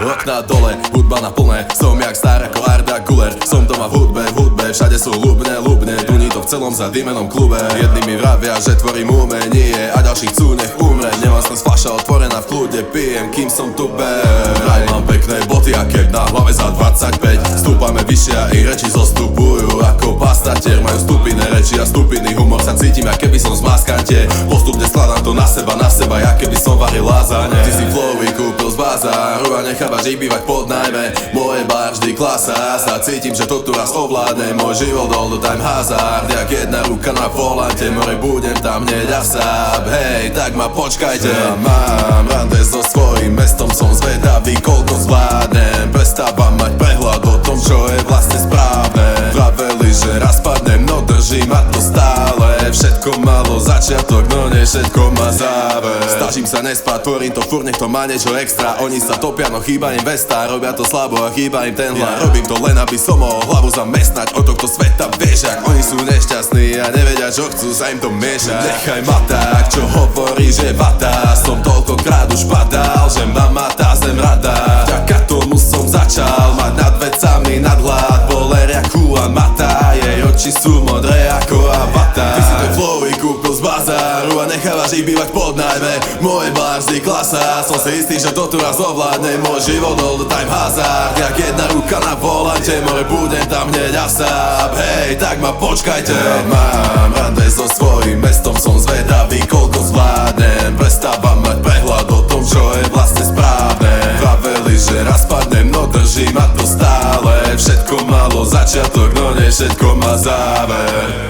Okná dole, hudba na plné, som jak star ako Arda Güler. Som doma v hudbe, všade sú ľubné, duní to v celom zadýmenom klube. Jedni mi vravia, že tvorím umenie a ďalší chcú nech umre. Nemám som fľaša otvorená v kľude, pijem, kým som tu vraj mám pekné boty a keď na hlave za 25 stúpame vyššie a ich reči zostupujú ako pastatier. Majú stupidné reči a stupidný humor, sa cítim, jak keby som z maskante. Postupne skladám to na seba, jak keby som varil lázane. Ty si flowy kúpil z bazáru a nechávaš ich bývať pod najmä. Moje bar vždy klasa, sa cítim, že to tu raz ovládne. Môj život all the time hazard, jak jedna ruka na volante. More budem tam hneď asap, hej, tak ma počkajte. Ja mám rande so svojím mestom, som zvedavý, koľko zvládnem. Prestávam mať prehľad o tom, čo je vlastne správne. Vraveli, že raz padnem, no drží ma to stále. Všetko malo začiatok, no nie všetko má záver. Snažím sa nespať, tvorím to furt, nech to má niečo extra. Oni sa topia, no chýba im vesta, robia to slabo a chýba im ten hlas. Robím to len, aby som mohol hlavu zamestnať od tohto sveta, vieš, ak oni sú nešťastní a nevedia, čo chcú, sa im to miešať. Nechaj ma tak, čo hovorí, že vata. Som toľkokrát už padal, že ma matá zem rada. Vďaka tomu som začal mať nad vecami nadhľad. Boler jak Juan Mata, jej oči sú modré ako avatar. Ty si ten flowy kúpil z bazáru a nechávaš ich bývať pod najmä. Moje bar vždy klasa, som si istý, že to tu raz ovládne. Môj život all the time hazard, jak jedna ruka na volante. More budem tam hneď asap, hej, tak ma počkajte. Ja mám rande so svojím mestom, som zvedavý, koľko zvládnem. Prestávam mať prehľad o tom, čo je vlastne správne. Vraveli, že raz padnem, no drží ma to stále. Všetko malo začiatok, no nie všetko má záver.